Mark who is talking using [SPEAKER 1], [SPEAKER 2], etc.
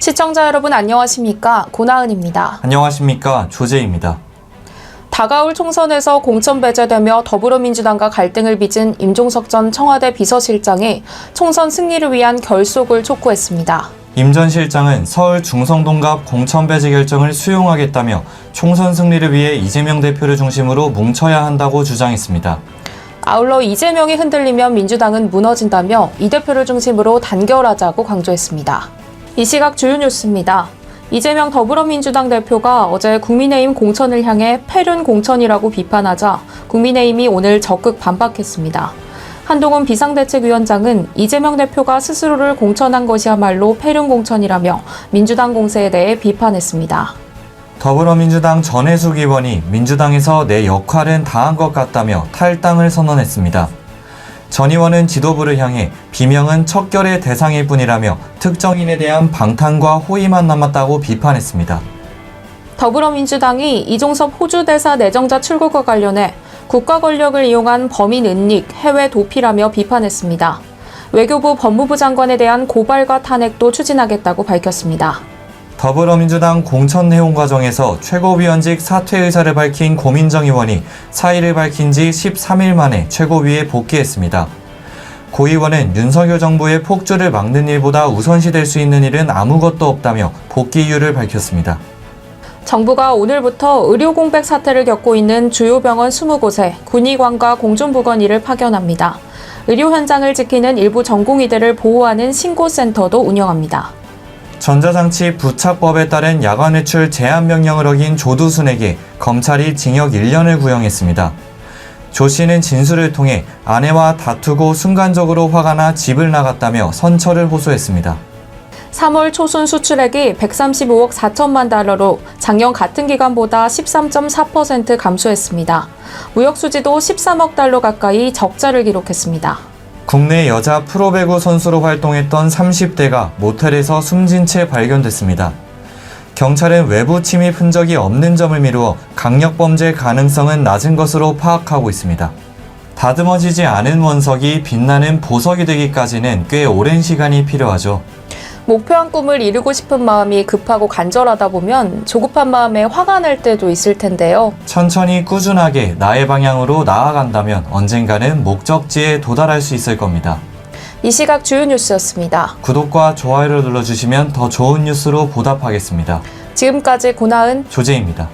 [SPEAKER 1] 시청자 여러분 안녕하십니까? 고나은입니다.
[SPEAKER 2] 안녕하십니까? 조재입니다.
[SPEAKER 1] 다가올 총선에서 공천 배제되며 더불어민주당과 갈등을 빚은 임종석 전 청와대 비서실장이 총선 승리를 위한 결속을 촉구했습니다.
[SPEAKER 2] 임 전 실장은 서울 중성동갑 공천 배제 결정을 수용하겠다며 총선 승리를 위해 이재명 대표를 중심으로 뭉쳐야 한다고 주장했습니다.
[SPEAKER 1] 아울러 이재명이 흔들리면 민주당은 무너진다며 이 대표를 중심으로 단결하자고 강조했습니다. 이 시각 주요 뉴스입니다. 이재명 더불어민주당 대표가 어제 국민의힘 공천을 향해 패륜 공천이라고 비판하자 국민의힘이 오늘 적극 반박했습니다. 한동훈 비상대책위원장은 이재명 대표가 스스로를 공천한 것이야말로 패륜 공천이라며 민주당 공세에 대해 비판했습니다.
[SPEAKER 2] 더불어민주당 전해숙 의원이 민주당에서 내 역할은 다한 것 같다며 탈당을 선언했습니다. 전 의원은 지도부를 향해 비명은 척결의 대상일 뿐이라며 특정인에 대한 방탄과 호의만 남았다고 비판했습니다.
[SPEAKER 1] 더불어민주당이 이종섭 호주 대사 내정자 출국과 관련해 국가 권력을 이용한 범인 은닉, 해외 도피라며 비판했습니다. 외교부 법무부 장관에 대한 고발과 탄핵도 추진하겠다고 밝혔습니다.
[SPEAKER 2] 더불어민주당 공천 내용 과정에서 최고위원직 사퇴 의사를 밝힌 고민정 의원이 사의를 밝힌 지 13일 만에 최고위에 복귀했습니다. 고 의원은 윤석열 정부의 폭주를 막는 일보다 우선시될 수 있는 일은 아무것도 없다며 복귀 이유를 밝혔습니다.
[SPEAKER 1] 정부가 오늘부터 의료 공백 사태를 겪고 있는 주요 병원 20곳에 군의관과 공중보건의를 파견합니다. 의료 현장을 지키는 일부 전공의들을 보호하는 신고센터도 운영합니다.
[SPEAKER 2] 전자장치 부착법에 따른 야간 외출 제한 명령을 어긴 조두순에게 검찰이 징역 1년을 구형했습니다. 조 씨는 진술을 통해 아내와 다투고 순간적으로 화가 나 집을 나갔다며 선처를 호소했습니다.
[SPEAKER 1] 3월 초순 수출액이 135억 4천만 달러로 작년 같은 기간보다 13.4% 감소했습니다. 무역 수지도 13억 달러 가까이 적자를 기록했습니다.
[SPEAKER 2] 국내 여자 프로배구 선수로 활동했던 30대가 모텔에서 숨진 채 발견됐습니다. 경찰은 외부 침입 흔적이 없는 점을 미루어 강력범죄 가능성은 낮은 것으로 파악하고 있습니다. 다듬어지지 않은 원석이 빛나는 보석이 되기까지는 꽤 오랜 시간이 필요하죠.
[SPEAKER 1] 목표한 꿈을 이루고 싶은 마음이 급하고 간절하다 보면 조급한 마음에 화가 날 때도 있을 텐데요.
[SPEAKER 2] 천천히 꾸준하게 나의 방향으로 나아간다면 언젠가는 목적지에 도달할 수 있을 겁니다.
[SPEAKER 1] 이 시각 주요 뉴스였습니다.
[SPEAKER 2] 구독과 좋아요를 눌러주시면 더 좋은 뉴스로 보답하겠습니다.
[SPEAKER 1] 지금까지 고나은
[SPEAKER 2] 조재입니다.